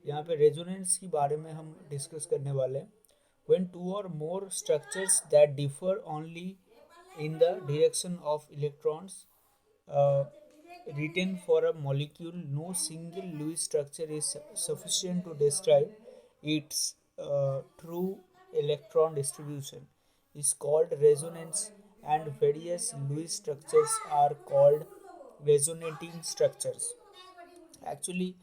यहाँ पे रेजोनेंस के बारे में हम डिस्कस करने वाले हैं। When two or more structures that differ only in the direction of electrons uh, written for a molecule, no single Lewis structure is sufficient to describe its true electron distribution is called resonance, and various Lewis structures are called resonating structures. Actually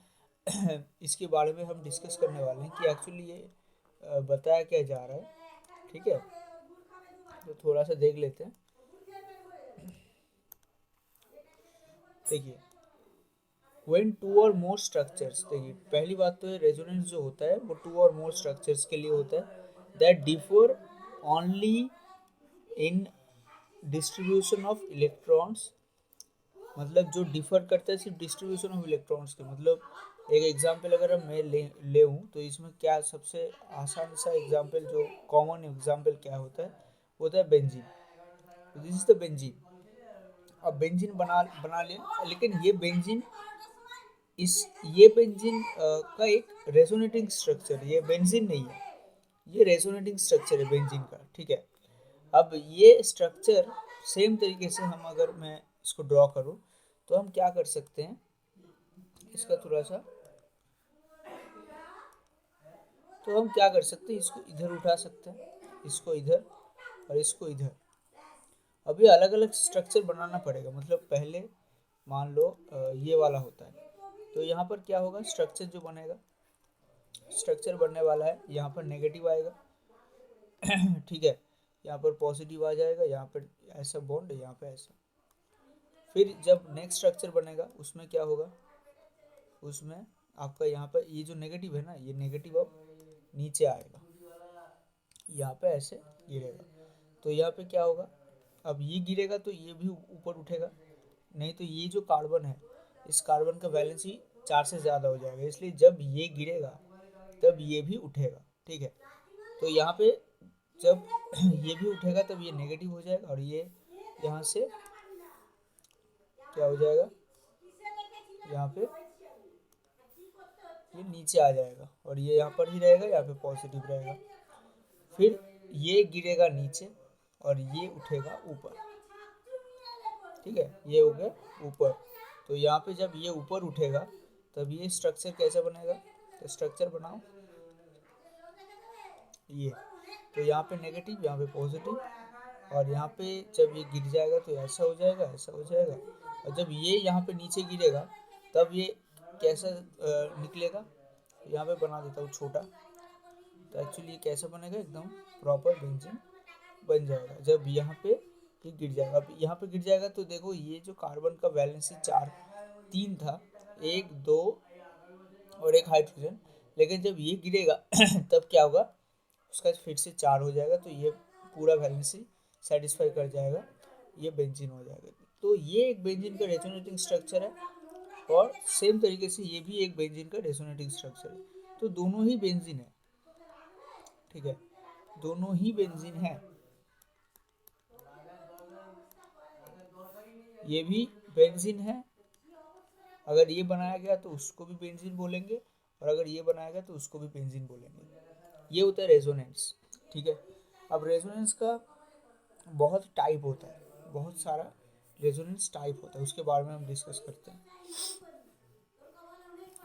इसके बारे में हम discuss करने वाले हैं कि actually ये बताया क्या जा रहा है। ठीक है, तो थोड़ा सा देख लेते हैं। देखिए, व्हेन टू और मोर स्ट्रक्चर्स, देखिए पहली बात तो है रेजोनेंस जो होता है वो टू और मोर स्ट्रक्चर्स के लिए होता है that differ only in distribution of electrons. मतलब जो डिफर करता है सिर्फ डिस्ट्रीब्यूशन ऑफ इलेक्ट्रॉन्स के, मतलब एक एग्जांपल अगर मैं ले हूँ तो इसमें क्या सबसे आसान सा एग्जांपल जो कॉमन एग्जांपल क्या होता है, होता है benzene. This is the benzene. अब बेंजीन बना बना लिया, लेकिन ये बेंजीन का एक रेजोनेटिंग स्ट्रक्चर, ये बेंजीन नहीं है, ये रेजोनेटिंग स्ट्रक्चर है बेंजीन का। ठीक है, अब ये स्ट्रक्चर सेम तरीके से हम अगर मैं इसको ड्रॉ करूँ तो हम क्या कर सकते हैं, इसका थोड़ा सा, तो हम क्या कर सकते हैं, इसको इधर उठा सकते हैं, इसको इधर और इसको इधर। अब ये अलग अलग स्ट्रक्चर बनाना पड़ेगा। मतलब पहले मान लो ये वाला होता है, तो यहाँ पर क्या होगा, स्ट्रक्चर जो बनेगा, स्ट्रक्चर बनने वाला है, यहाँ पर नेगेटिव आएगा। ठीक है, यहाँ पर पॉजिटिव आ जाएगा, यहाँ पर ऐसा बॉन्ड, यहाँ पे ऐसा। फिर जब नेक्स्ट स्ट्रक्चर बनेगा उसमें क्या होगा, उसमें आपका यहाँ पर ये जो नेगेटिव है ना, ये नेगेटिव अब नीचे आएगा, यहाँ पे ऐसे गिरेगा। तो यहाँ पे क्या होगा, अब ये गिरेगा तो ये भी ऊपर उठेगा, नहीं तो ये जो कार्बन है, इस कार्बन का वैलेंस ही 4 से ज़्यादा हो जाएगा, इसलिए जब ये गिरेगा तब ये भी उठेगा। ठीक है, तो यहाँ पे जब ये भी उठेगा तब ये नेगेटिव हो जाएगा, और ये यहाँ से क्या हो जाएगा, यहाँ पे ये नीचे आ जाएगा, और ये यहाँ पर ही रहेगा, यहाँ पे पॉजिटिव रहेगा। फिर ये गिरेगा नीचे और ये उठेगा ऊपर। ठीक है, ये हो गया ऊपर। तो यहाँ पे जब ये ऊपर उठेगा तब ये स्ट्रक्चर कैसा बनेगा, तो स्ट्रक्चर बनाओ ये, तो यहाँ पे नेगेटिव, यहाँ पे पॉजिटिव, और यहाँ पे जब ये गिर जाएगा तो ऐसा हो जाएगा, ऐसा हो जाएगा। और जब ये यहाँ पे नीचे गिरेगा तब ये कैसा निकलेगा, यहाँ पे बना देता हूँ छोटा। तो एक्चुअली ये कैसे बनेगा, एकदम प्रॉपर बेंजीन बन जाएगा जब यहाँ पे ये गिर जाएगा। अब यहाँ पे गिर जाएगा तो देखो ये जो कार्बन का वैलेंसी 3 था, 1 2 और एक हाइड्रोजन, लेकिन जब ये गिरेगा तब क्या होगा, उसका फिर से 4 हो जाएगा, तो ये पूरा वैलेंसी सेटिस्फाई कर जाएगा, ये बेंजीन हो जाएगा। तो ये एक बेंजीन का रेजोनेटिंग स्ट्रक्चर है, और सेम तरीके से ये भी एक बेंजीन का रेजोनेटिंग स्ट्रक्चर है। तो दोनों ही बेंजीन है। ठीक है, दोनों ही बेंजीन है, ये भी बेंजीन है। अगर ये बनाया गया तो उसको भी बेंजीन बोलेंगे, और अगर ये बनाया गया तो उसको भी बेंजीन बोलेंगे। ये होता है रेजोनेंस। ठीक है, अब रेजोनेंस का बहुत टाइप होता है, बहुत सारा रेजोनेंस टाइप होता है, उसके बारे में हम डिस्कस करते हैं।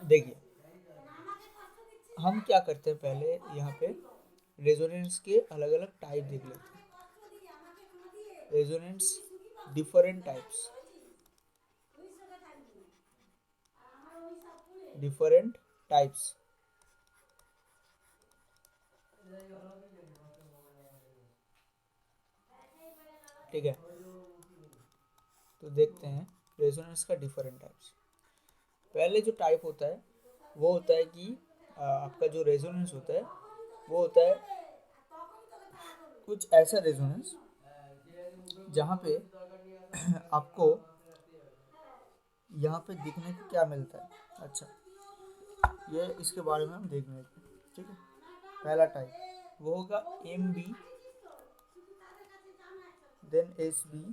देखिए, हम क्या करते हैं, पहले यहाँ पे रेजोनेंस के अलग अलग टाइप देख लेते हैं। Resonance different types, different types. ठीक है, तो देखते हैं रेजोनेंस का डिफरेंट टाइप्स। पहले जो टाइप होता है वो होता है कि आपका जो रेजोनेंस होता है वो होता है कुछ ऐसा रेजोनेंस जहाँ पे आपको यहाँ पे दिखने को क्या मिलता है। अच्छा, ये इसके बारे में हम देख लेते हैं। ठीक है, पहला टाइप वो होगा MB, then SB,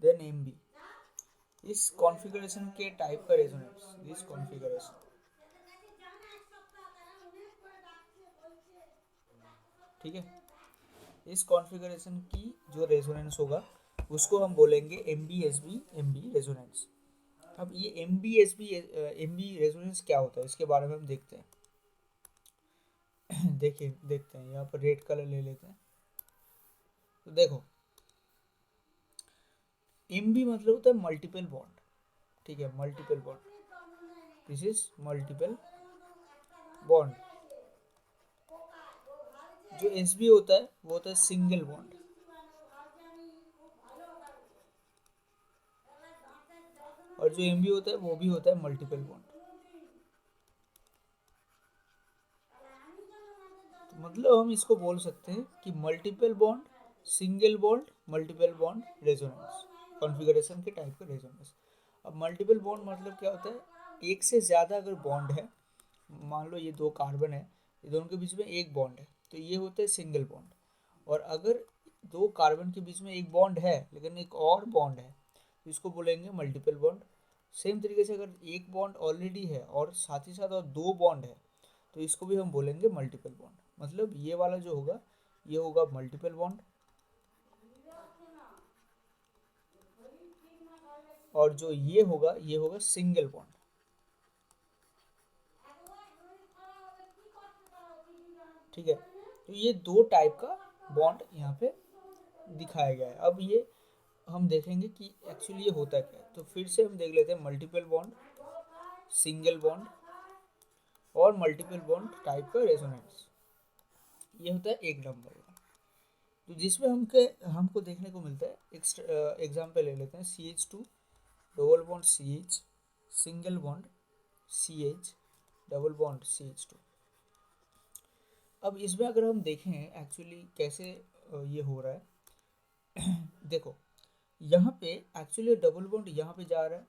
then MB। इस कॉन्फ़िगरेशन के टाइप का रेजोनेंस, दिस कॉन्फ़िगरेशन, ठीक है। इस कॉन्फ़िगरेशन की जो रेजोनेंस होगा उसको हम बोलेंगे MB रेजोनेंस। अब ये MB रेजोनेंस क्या होता है इसके बारे में हम देखते हैं। देखते हैं, यहाँ पर रेड कलर ले लेते हैं। तो देखो, MB मतलब होता है मल्टीपल बॉन्ड, ठीक है, multiple bond, this is multiple bond. जो SB होता है वो होता है सिंगल बॉन्ड, और जो MB होता है वो भी होता है मल्टीपल बॉन्ड। तो मतलब हम इसको बोल सकते हैं कि multiple bond, single bond, multiple bond resonance, configuration के टाइप का रेजोनेंस। अब मल्टीपल बॉन्ड मतलब क्या होता है, एक से ज़्यादा अगर बॉन्ड है, मान लो ये दो कार्बन है, ये दोनों के बीच में एक बॉन्ड है, तो ये होता है सिंगल बॉन्ड। और अगर दो कार्बन के बीच में एक बॉन्ड है लेकिन एक और बॉन्ड है, तो इसको बोलेंगे मल्टीपल बॉन्ड। सेम तरीके से अगर एक बॉन्ड ऑलरेडी है और साथ ही साथ और दो बॉन्ड है, तो इसको भी हम बोलेंगे मल्टीपल बॉन्ड। मतलब ये वाला जो होगा ये होगा मल्टीपल बॉन्ड, और जो ये होगा सिंगल बॉन्ड। ठीक है, तो ये दो टाइप का बॉन्ड यहाँ पे दिखाया गया है। अब ये हम देखेंगे कि एक्चुअली ये होता क्या है। तो फिर से हम देख लेते हैं मल्टीपल बॉन्ड, सिंगल बॉन्ड और मल्टीपल बॉन्ड टाइप का रेजोनेंस। ये होता है एक नंबर का, तो जिसमें हमको देखने को मिलता है। एग्जाम्पल ले लेते हैं, CH2 double bond CH, single bond CH, double bond CH2। अब इसमें अगर हम देखें एक्चुअली कैसे ये हो रहा है। देखो, यहाँ पे एक्चुअली डबल बॉन्ड यहाँ पे जा रहा है।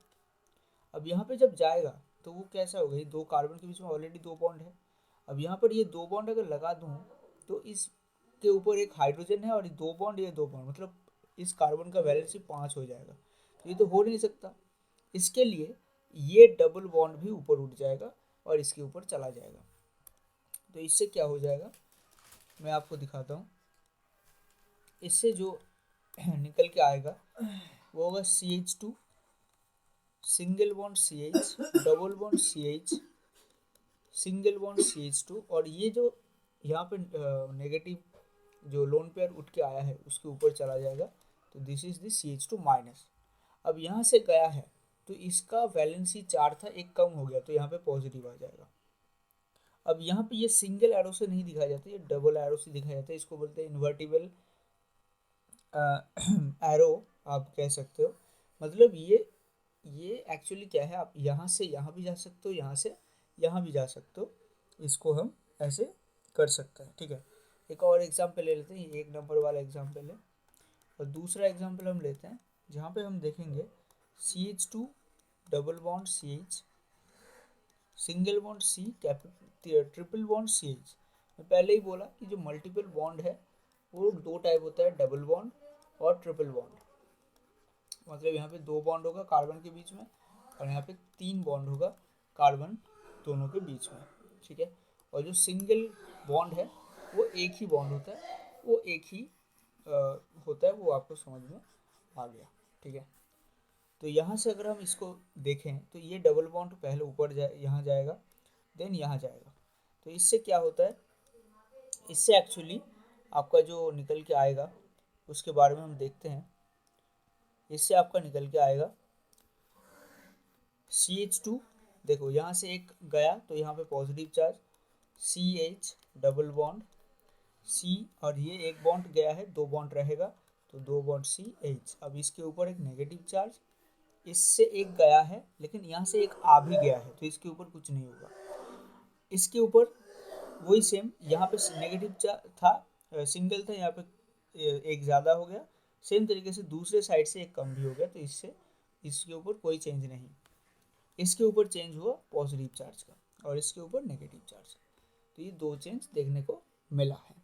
अब यहाँ पे जब जाएगा तो वो कैसा होगा, ये दो कार्बन के बीच में ऑलरेडी दो बॉन्ड है। अब यहाँ पर ये दो बॉन्ड अगर लगा दूँ तो इसके ऊपर एक हाइड्रोजन है और ये दो बॉन्ड मतलब इस कार्बन का वैलेंसी 5 हो जाएगा। तो ये तो हो नहीं सकता। इसके लिए ये डबल बॉन्ड भी ऊपर उठ जाएगा और इसके ऊपर चला जाएगा। तो इससे क्या हो जाएगा मैं आपको दिखाता हूँ। इससे जो निकल के आएगा वो होगा CH2 single bond CH, double bond CH, single bond CH2, और ये जो यहाँ पे नेगेटिव जो लोन पेयर उठ के आया है उसके ऊपर चला जाएगा। तो this is the CH2 minus. अब यहाँ से गया है तो इसका वैलेंसी 4 था, एक कम हो गया, तो यहाँ पे पॉजिटिव आ जाएगा। अब यहाँ पे ये सिंगल एरो से नहीं दिखाया जाता, ये डबल एरो से दिखाया जाता है। इसको बोलते हैं इन्वर्टिबल एरो, आप कह सकते हो। मतलब ये एक्चुअली क्या है, आप यहाँ से यहाँ भी जा सकते हो, यहाँ से यहाँ भी जा सकते हो। इसको हम ऐसे कर सकते हैं, ठीक है। एक और एग्जांपल ले लेते हैं, ये एक नंबर वाला एग्जांपल है। और दूसरा एग्जांपल हम लेते हैं जहाँ पे हम देखेंगे CH2 double bond CH, single bond C, triple bond CH। मैं पहले ही बोला कि जो मल्टीपल बॉन्ड है वो दो टाइप होता है, डबल बॉन्ड और ट्रिपल बॉन्ड। मतलब यहाँ पे दो बॉन्ड होगा कार्बन के बीच में और यहाँ पे तीन बॉन्ड होगा कार्बन दोनों के बीच में, ठीक है। और जो सिंगल बॉन्ड है वो एक ही बॉन्ड होता है, वो एक ही होता है, वो आपको समझ में आ गया, ठीक है। तो यहाँ से अगर हम इसको देखें तो ये डबल बॉन्ड पहले ऊपर यहाँ जाएगा, देन यहाँ जाएगा। तो इससे क्या होता है, इससे एक्चुअली आपका जो निकल के आएगा उसके बारे में हम देखते हैं। इससे आपका निकल के आएगा CH2, देखो यहाँ से एक गया तो यहाँ पे positive charge, CH double bond C, और ये एक बॉन्ड गया है, दो बॉन्ड रहेगा तो दो बॉन्ड CH। अब इसके ऊपर एक नेगेटिव चार्ज, इससे एक गया है लेकिन यहाँ से एक आ भी गया है तो इसके ऊपर कुछ नहीं होगा। इसके ऊपर वही सेम, यहाँ पे नेगेटिव था, सिंगल था, यहाँ पे एक ज़्यादा हो गया। सेम तरीके से दूसरे साइड से एक कम भी हो गया, तो इससे इसके ऊपर कोई चेंज नहीं। इसके ऊपर चेंज हुआ पॉजिटिव चार्ज का और इसके ऊपर नेगेटिव चार्ज। तो ये दो चेंज देखने को मिला है,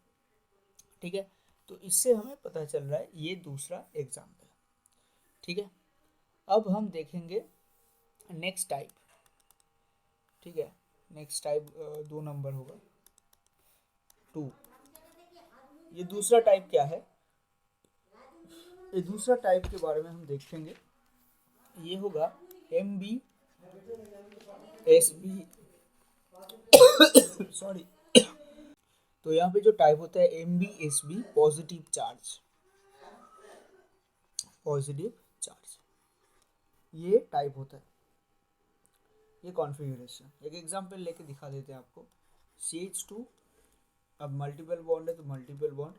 ठीक है। तो इससे हमें पता चल रहा है ये दूसरा एग्जाम्पल, ठीक है। अब हम देखेंगे नेक्स्ट टाइप, ठीक है। नेक्स्ट टाइप 2 नंबर होगा 2। ये दूसरा टाइप क्या है, ये दूसरा टाइप के बारे में हम देखेंगे। ये होगा MbSb सॉरी। तो यहाँ पे जो टाइप होता है MbSb positive charge, positive charge, ये टाइप होता है, ये कॉन्फ़िगरेशन। एक एग्जांपल लेके दिखा देते हैं आपको। CH2, अब मल्टीपल बॉन्ड है तो multiple bond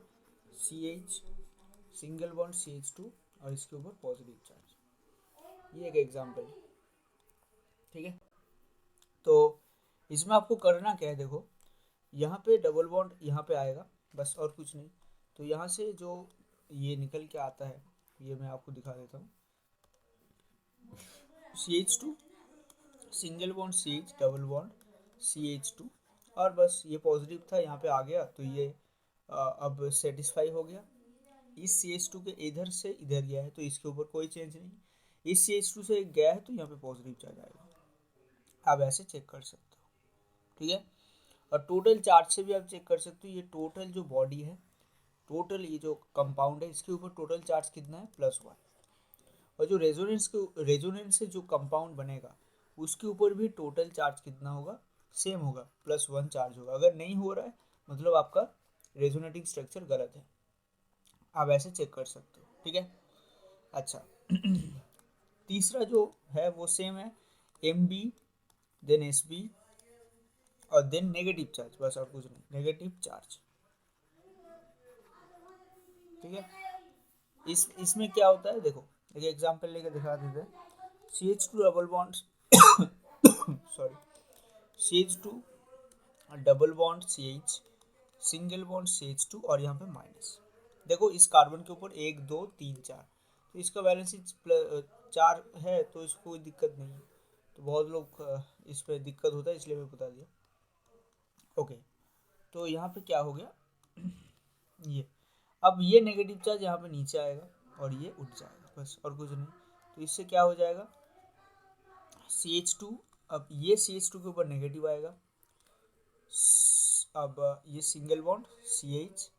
CH, single bond CH2 और इसके ऊपर पॉजिटिव चार्ज, ये एक एग्जांपल है, ठीक है। तो इसमें आपको करना क्या है, देखो यहाँ पे डबल बॉन्ड यहाँ पे आएगा, बस और कुछ नहीं। तो यहाँ से जो ये निकल के आता है, ये मैं आपको दिखा देता हूँ। CH2, single bond CH, double bond CH2, और बस ये पॉजिटिव था, यहाँ पे आ गया तो ये अब सेटिस्फाई हो गया। इस CH2 के इधर से इधर गया है तो इसके ऊपर कोई चेंज नहीं, इस CH2 से गया है तो यहाँ पे पॉजिटिव चार्ज आएगा। आप ऐसे चेक कर सकते हो, ठीक है। और टोटल चार्ज से भी आप चेक कर सकते हो, ये टोटल जो बॉडी है, टोटल ये जो कंपाउंड है, इसके ऊपर टोटल चार्ज कितना है, +1। और जो रेजोनेंस से जो कंपाउंड बनेगा उसके ऊपर भी टोटल चार्ज कितना होगा, सेम होगा, +1 चार्ज होगा। अगर नहीं हो रहा है मतलब आपका रेजोनेटिंग स्ट्रक्चर गलत है, आप ऐसे चेक कर सकते हो, ठीक है। अच्छा तीसरा जो है वो सेम है, Mb देन Sb और देन नेगेटिव चार्ज, बस और कुछ नहीं, नेगेटिव चार्ज, ठीक है। इसमें क्या होता है, देखो एक एग्जांपल लेके दिखा देते हैं। CH2 double bond sorry, CH2 double bond CH, single bond CH2 और यहाँ पे माइनस। देखो इस कार्बन के ऊपर 1 2 3 4, तो इसका बैलेंस 4 है तो इसको कोई दिक्कत नहीं है। तो बहुत लोग इस पर दिक्कत होता है इसलिए मैं बता दिया, ओके। तो यहाँ पे क्या हो गया ये, अब ये नेगेटिव चार्ज यहाँ पे नीचे आएगा और ये उठ जाएगा, बस और कुछ नहीं। तो इससे क्या हो जाएगा, CH2, अब ये CH2 के ऊपर नेगेटिव आएगा, अब ये single bond CH,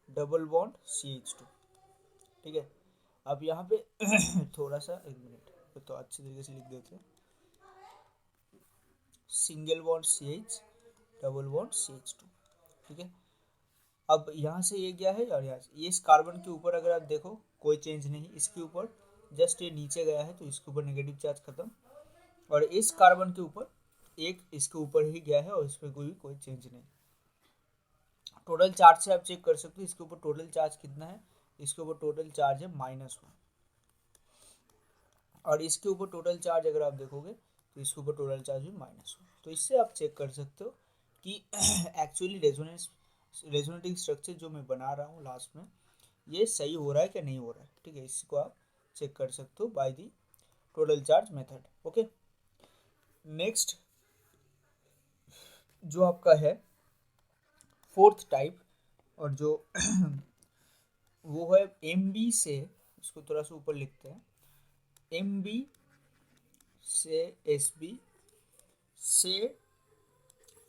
double bond CH2, ठीक है। अब यहाँ पे थोड़ा सा, एक मिनट तो अच्छी तरीके से लिख देते हैं, single bond CH, double bond CH2, ठीक है। अब यहाँ से ये गया है और यहाँ से ये, इस कार्बन के ऊपर अगर आप देखो कोई चेंज नहीं, इसके ऊपर जस्ट ये नीचे गया है तो इसके ऊपर नेगेटिव चार्ज खत्म, और इस कार्बन के ऊपर एक इसके ऊपर ही गया है और इस पर कोई चेंज नहीं। टोटल चार्ज से आप चेक कर सकते हो, इसके ऊपर टोटल चार्ज कितना है, इसके ऊपर टोटल चार्ज है -1, और इसके ऊपर टोटल चार्ज अगर आप देखोगे तो इसके ऊपर टोटल चार्ज भी -1। तो इससे आप चेक कर सकते हो कि एक्चुअली रेजोनेटिंग स्ट्रक्चर जो मैं बना रहा हूँ लास्ट में, ये सही हो रहा है कि नहीं हो रहा है, ठीक है। इसको आप चेक कर सकते हो by the total charge method, okay. Next जो आपका है फोर्थ टाइप, और जो वो है Mb से, इसको थोड़ा सा ऊपर लिखते हैं, Mb से Sb से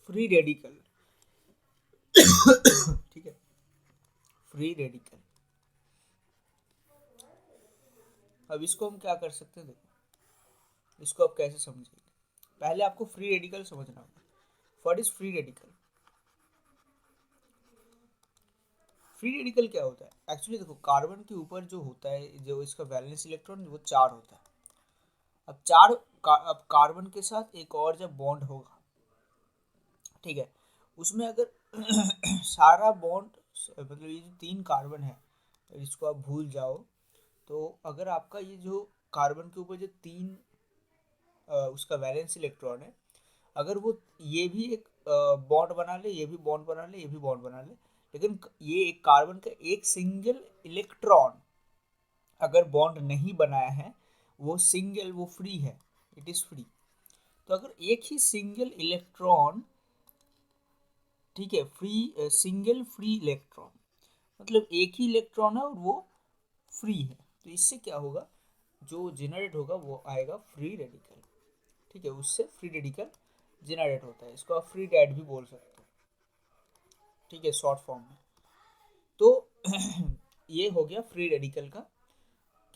फ्री रेडिकल, ठीक है, फ्री रेडिकल। अब इसको हम क्या कर सकते हैं, देखो इसको आप कैसे समझेंगे, पहले आपको फ्री रेडिकल समझना होगा। What is free radical, free radical क्या होता है, एक्चुअली देखो कार्बन के ऊपर जो होता है, जो इसका वैलेंस इलेक्ट्रॉन वो 4 होता है। अब अब कार्बन के साथ एक और जब बॉन्ड होगा, ठीक है, उसमें अगर सारा बॉन्ड, मतलब ये जो 3 कार्बन है इसको आप भूल जाओ, तो अगर आपका ये जो कार्बन के ऊपर जो 3 उसका वैलेंस इलेक्ट्रॉन है, अगर वो ये भी एक बॉन्ड बना ले, ये भी बॉन्ड बना ले, ये भी बॉन्ड बना ले, लेकिन ये एक कार्बन का एक सिंगल इलेक्ट्रॉन अगर बॉन्ड नहीं बनाया है, वो सिंगल, वो फ्री है, इट इज फ्री। तो अगर एक ही सिंगल इलेक्ट्रॉन, ठीक है, फ्री, सिंगल फ्री इलेक्ट्रॉन, मतलब एक ही इलेक्ट्रॉन है और वो फ्री है, तो इससे क्या होगा, जो जनरेट होगा वो आएगा फ्री रेडिकल, ठीक है, उससे फ्री रेडिकल जनरेट होता है। इसको आप फ्री रेड भी बोल सकते हो, ठीक है, शॉर्ट फॉर्म में। तो ये हो गया फ्री रेडिकल का,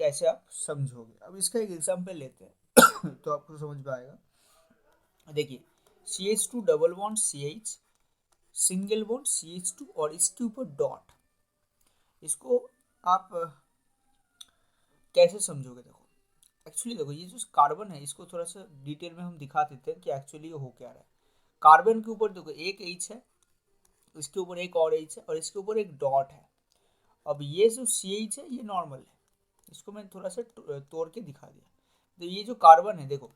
कैसे आप समझोगे। अब इसका एक एग्जांपल लेते हैं तो आपको समझ में आएगा। देखिए CH2 double bond CH, single bond CH2 और इसके ऊपर डॉट, इसको आप कैसे समझोगे। देखो एक्चुअली देखो ये जो कार्बन है इसको थोड़ा सा डिटेल में हम दिखा देते हैं कि एक्चुअली ये हो क्या रहा है। कार्बन के ऊपर देखो एक H है, इसके ऊपर एक और H है और इसके ऊपर एक डॉट है। अब ये जो CH है ये नॉर्मल है, इसको मैं थोड़ा सा तोड़ के दिखा दिया। तो ये जो कार्बन है देखो,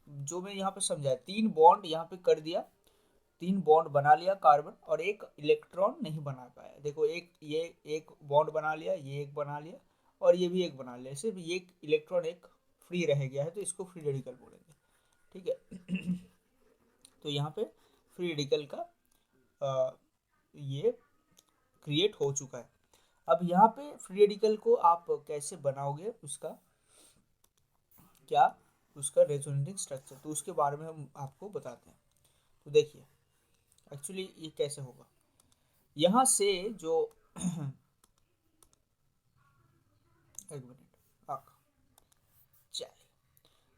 जो मैं यहाँ पे समझाया, 3 बॉन्ड यहाँ पे कर दिया, 3 बॉन्ड बना लिया कार्बन और एक इलेक्ट्रॉन नहीं बना पाया। देखो एक ये एक बॉन्ड बना लिया, ये एक बना लिया और ये भी एक बना लिया, सिर्फ ये इलेक्ट्रॉन एक फ्री रह गया है, तो इसको फ्री रेडिकल बोलेंगे। ठीक है तो यहाँ पे फ्री रेडिकल का ये क्रिएट हो चुका है। अब यहाँ पे फ्री रेडिकल को आप कैसे बनाओगे, उसका क्या, उसका रेजोनेटिंग स्ट्रक्चर, तो उसके बारे में हम आपको बताते हैं। तो देखिए एक्चुअली ये कैसे होगा। यहाँ से जो एक मिनट चलिए,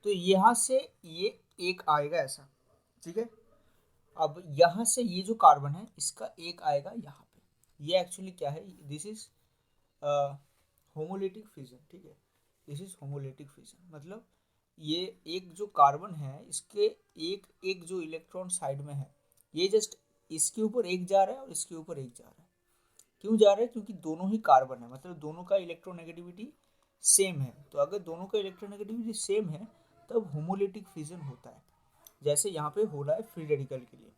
तो यहाँ से ये एक आएगा ऐसा, ठीक है। अब यहाँ से ये जो कार्बन है इसका एक आएगा यहाँ पे, ये एक्चुअली क्या है, दिस इज होमोलिटिक फिजन। ठीक है, दिस इज होमोलिटिक फिजन, मतलब ये एक जो कार्बन है इसके एक एक जो इलेक्ट्रॉन साइड में है, ये जस्ट इसके ऊपर एक जा रहा है और इसके ऊपर एक जा रहा है। क्यों जा रहा है, क्योंकि दोनों ही कार्बन है, मतलब दोनों का इलेक्ट्रोनेगेटिविटी सेम है। तो अगर दोनों का इलेक्ट्रोनेगेटिविटी सेम है तब होमोलिटिक फिजन होता है, जैसे यहाँ पे हो रहा है फ्री रेडिकल के लिए,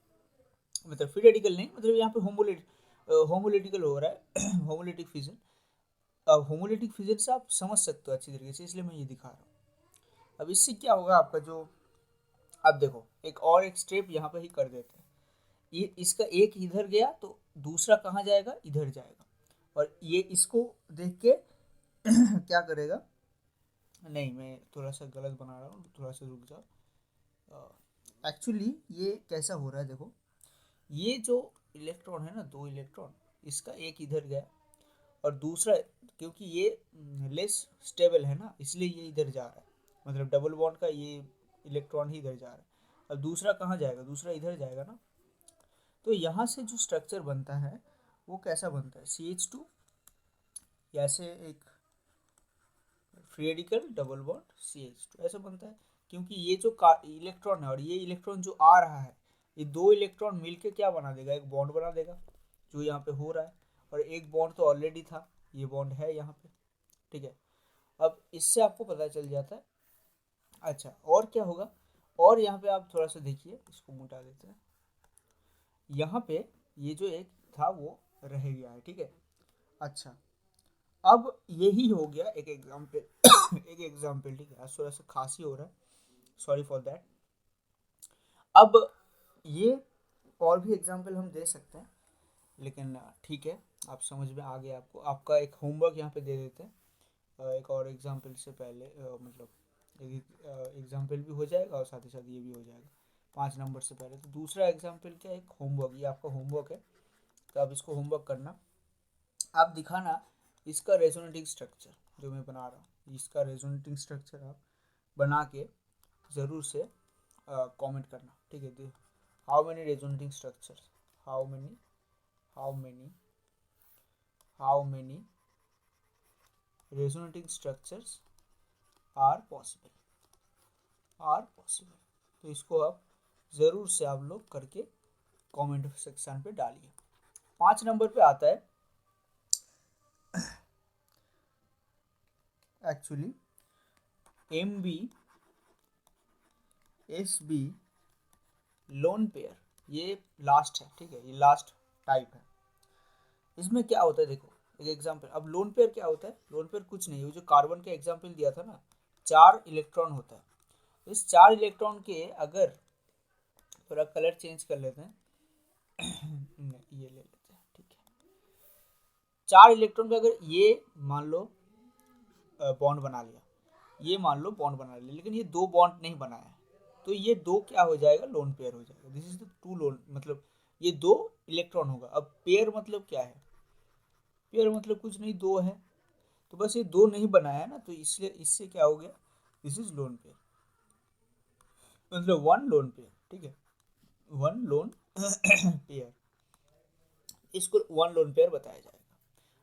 मतलब फ्री रेडिकल नहीं, मतलब यहाँ पे होमोलिटिकल हो रहा है होमोलिटिक फिजन। अब होमोलिटिक फिजन से आप समझ सकते हो अच्छी तरीके से, इसलिए मैं ये दिखा रहा हूँ। अब इससे क्या होगा आपका जो, अब देखो एक और एक स्टेप यहाँ पे ही कर देते हैं। ये इसका एक इधर गया तो दूसरा कहाँ जाएगा, इधर जाएगा, और ये इसको देख के क्या करेगा, नहीं मैं थोड़ा सा गलत बना रहा हूँ, थोड़ा सा रुक जाओ। एक्चुअली ये कैसा हो रहा है, देखो ये जो इलेक्ट्रॉन है ना, 2 इलेक्ट्रॉन, इसका एक इधर गया और दूसरा, क्योंकि ये लेस स्टेबल है ना इसलिए ये इधर जा रहा है, मतलब डबल बॉन्ड का ये इलेक्ट्रॉन ही इधर जा रहा है। अब दूसरा कहाँ जाएगा, दूसरा इधर जाएगा ना। तो यहाँ से जो स्ट्रक्चर बनता है वो कैसा बनता है, CH2 ऐसे एक free radical double bond CH2 ऐसा बनता है, क्योंकि ये जो इलेक्ट्रॉन है और ये इलेक्ट्रॉन जो आ रहा है, ये 2 इलेक्ट्रॉन मिलके क्या बना देगा, एक बॉन्ड बना देगा, जो यहाँ पे हो रहा है। और एक बॉन्ड तो ऑलरेडी था, ये बॉन्ड है यहाँ पे, ठीक है। अब इससे आपको पता चल जाता है। अच्छा और क्या होगा, और यहाँ पे आप थोड़ा सा देखिए, इसको मिटा देते हैं। यहाँ पे ये जो एक था वो रह गया है, ठीक है। अच्छा अब यही हो गया एक एग्जाम्पल एक एग्जाम्पल, ठीक है। आज थोड़ा सा खांसी हो रहा है, सॉरी फॉर दैट। अब ये और भी एग्जाम्पल हम दे सकते हैं, लेकिन ठीक है, आप समझ में आ गया आपको। आपका एक होमवर्क यहाँ पे दे देते हैं, एक और एग्जाम्पल से पहले, मतलब एक एग्जाम्पल भी हो जाएगा और साथ ही साथ ये भी हो जाएगा 5 नंबर से पहले। तो दूसरा एग्जाम्पल क्या है, एक होमवर्क, ये आपका होमवर्क है, तो आप इसको होमवर्क करना। आप दिखाना इसका रेजोनेटिंग स्ट्रक्चर जो मैं बना रहा हूँ, इसका रेजोनेटिंग स्ट्रक्चर आप बना के ज़रूर से कमेंट करना, ठीक है। How many resonating structures, how many how many how many resonating structures are possible. तो इसको आप ज़रूर से आप लोग करके कमेंट सेक्शन पे डालिए। 5 नंबर पे आता है actually MB SB lone pair, ये लास्ट है, ठीक है, ये लास्ट टाइप है। इसमें क्या होता है, देखो एक एग्जांपल। अब लोन पेयर क्या होता है, लोन पेयर कुछ नहीं है, जो कार्बन का एग्जांपल दिया था ना, 4 इलेक्ट्रॉन होता है। इस 4 इलेक्ट्रॉन के अगर थोड़ा कलर चेंज कर लेते हैं ये ले लेते हैं, ठीक है। 4 इलेक्ट्रॉन पे अगर ये मान लो बॉन्ड बना लिया, ये मान लो बॉन्ड बना लिया, लेकिन ये 2 बॉन्ड नहीं बनाया है, तो ये 2 क्या हो जाएगा, लोन पेयर हो जाएगा। दिस इज द 2 लोन, मतलब ये 2 इलेक्ट्रॉन होगा। अब पेयर मतलब क्या है, पेयर मतलब कुछ नहीं, दो है, तो बस ये दो नहीं बनाया ना, तो इसलिए इससे क्या हो गया, दिस इज लोन पेयर, मतलब वन लोन पेयर, ठीक है, वन लोन पेयर, इसको वन लोन पेयर बताया जाएगा।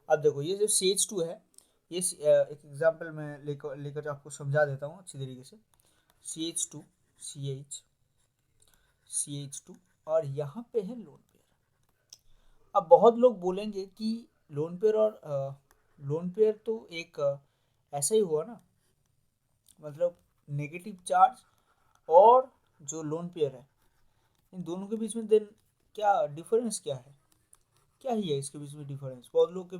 अब देखो ये जो CH2 है, ये एक एग्जांपल मैं लेकर लेकर आपको समझा देता हूँ अच्छी तरीके से। CH2 CH2 और यहाँ पे है लोन पेयर। अब बहुत लोग बोलेंगे कि लोन पेयर और लोन पेयर तो एक ऐसा ही हुआ ना, मतलब नेगेटिव चार्ज और जो लोन पेयर है, इन दोनों के बीच में देन क्या डिफरेंस क्या है, क्या ही है इसके बीच में डिफरेंस, बहुत लोग के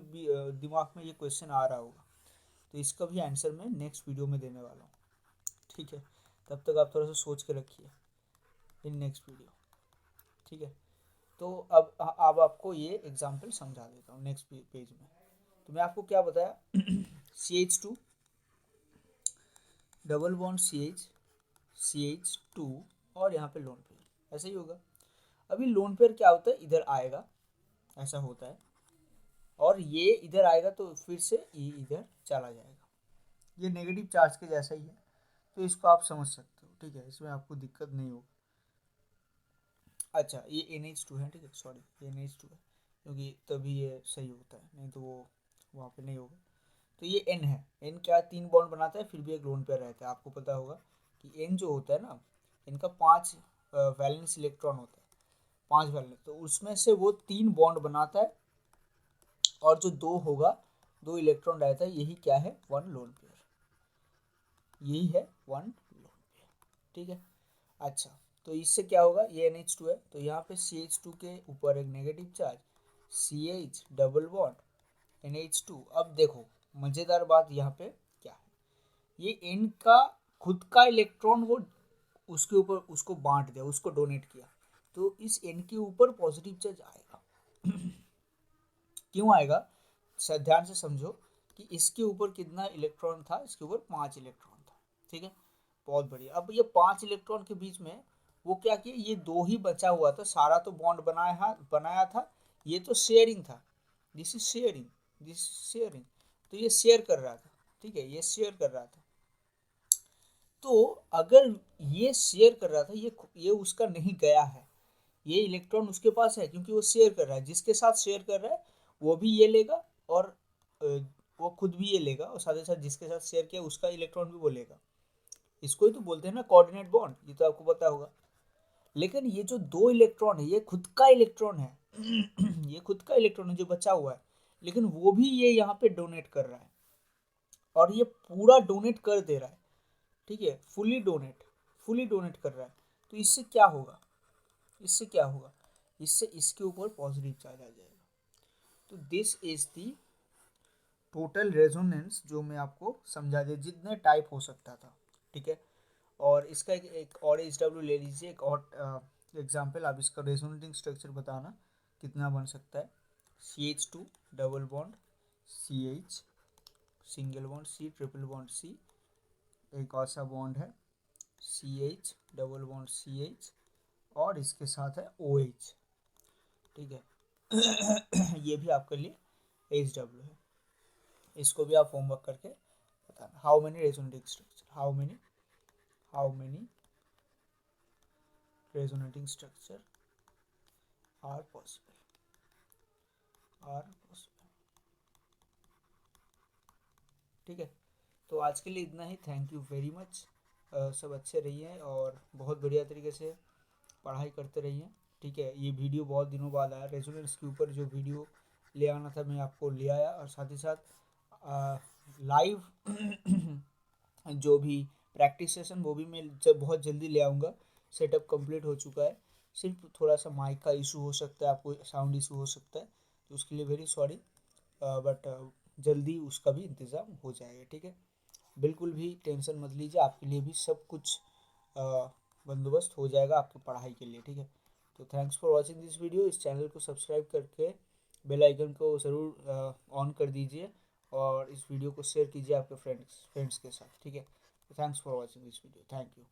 दिमाग में ये क्वेश्चन आ रहा होगा। तो इसका भी आंसर मैं नेक्स्ट वीडियो में देने वाला हूँ, ठीक है, तब तक आप थोड़ा सा सोच के रखिए इन नेक्स्ट वीडियो, ठीक है। तो अब आपको ये एग्जांपल समझा देता हूँ नेक्स्ट पेज में। तो मैं आपको क्या बताया, CH2 डबल बॉन्ड CH2 और यहाँ पे लोन पेयर, ऐसा ही होगा। अभी लोन पेयर क्या होता है, इधर आएगा, ऐसा होता है, और ये इधर आएगा तो फिर से ये इधर चला जाएगा, ये नेगेटिव चार्ज के जैसा ही है, तो इसको आप समझ सकते हो, ठीक है, इसमें आपको दिक्कत नहीं होगी। अच्छा ये NH2 है, ठीक है, सॉरी ये NH2 है, क्योंकि तभी ये सही होता है, नहीं तो वो वहाँ पे नहीं होगा। तो ये N है, N क्या तीन बॉन्ड बनाता है, फिर भी एक लोन पेयर रहता है। आपको पता होगा कि N जो होता है ना, इनका 5 वैलेंस इलेक्ट्रॉन होता है, 5 वैलेंस, तो उसमें से वो तीन बॉन्ड बनाता है, और जो दो होगा, दो इलेक्ट्रॉन रहता है, यही क्या है, वन लोन पेयर, यही है वन लोन पेयर, ठीक है। अच्छा तो इससे क्या होगा, ये NH2 है, तो यहाँ पे CH2 के ऊपर एक negative charge, CH double bond NH2। अब देखो मजेदार बात यहाँ पे क्या है, ये N का खुद का इलेक्ट्रॉन वो उसके ऊपर उसको बांट दिया, उसको डोनेट किया, तो इस N के ऊपर पॉजिटिव चार्ज आएगा। क्यों आएगा, ध्यान से समझो कि इसके ऊपर कितना इलेक्ट्रॉन था, इसके ऊपर 5 इलेक्ट्रॉन था, ठीक है, बहुत बढ़िया। अब ये 5 इलेक्ट्रॉन के बीच में वो क्या किया, ये दो ही बचा हुआ था, सारा तो बॉन्ड बनाया था, ये तो शेयरिंग था, this is sharing, this sharing, तो ये शेयर कर रहा था, ठीक है, ये शेयर कर रहा था। तो अगर ये शेयर कर रहा था, ये उसका नहीं गया है, ये इलेक्ट्रॉन उसके पास है, क्योंकि वो शेयर कर रहा है, जिसके साथ शेयर कर रहा है वो भी ये लेगा, और वो खुद भी ये लेगा, और साथ ही साथ जिसके साथ शेयर किया उसका इलेक्ट्रॉन भी वो लेगा। इसको ही तो बोलते हैं ना कोऑर्डिनेट बॉन्ड, ये तो आपको पता होगा। लेकिन ये जो दो इलेक्ट्रॉन है, ये खुद का इलेक्ट्रॉन है ये खुद का इलेक्ट्रॉन है जो बचा हुआ है, लेकिन वो भी ये यहाँ पे डोनेट कर रहा है, और ये पूरा डोनेट कर दे रहा है, ठीक है, फुली डोनेट कर रहा है। तो इससे क्या होगा, इससे क्या होगा, इससे इसके ऊपर पॉजिटिव चार्ज आ जाएगा। तो this is the total resonance, जो मैं आपको समझा दिया, जितने टाइप हो सकता था, ठीक है। और इसका एक और HW ले लीजिए, एक और एग्जांपल, आप इसका रेजोनेटिंग स्ट्रक्चर बताना कितना बन सकता है। CH2 double bond CH single bond C triple bond C, एक और सा बॉन्ड है CH डबल बॉन्ड CH, और इसके साथ है OH, ठीक है ये भी आपके लिए HW है, इसको भी आप होमवर्क करके बताना। How many resonating structure, how many resonating structure are possible, ठीक है। तो आज के लिए इतना ही, थैंक यू वेरी मच। सब अच्छे रहिए और बहुत बढ़िया तरीके से पढ़ाई करते रहिए, ठीक है। ये वीडियो बहुत दिनों बाद आया, रेजोनेंस के ऊपर जो वीडियो ले आना था मैं आपको ले आया, और साथ ही साथ लाइव जो भी प्रैक्टिस सेशन वो भी मैं जब बहुत जल्दी ले आऊँगा। सेटअप कंप्लीट हो चुका है, सिर्फ थोड़ा सा माइक का इशू हो सकता है, आपको साउंड इशू हो सकता है, तो उसके लिए वेरी सॉरी, बट जल्दी उसका भी इंतज़ाम हो जाएगा, ठीक है। बिल्कुल भी टेंशन मत लीजिए, आपके लिए भी सब कुछ बंदोबस्त हो जाएगा आपकी पढ़ाई के लिए, ठीक है। तो thanks for watching this video, इस चैनल को सब्सक्राइब करके बेल आइकन को ज़रूर ऑन कर दीजिए, और इस वीडियो को शेयर कीजिए आपके फ्रेंड्स के साथ, ठीक है। तो thanks for watching this video, thank you.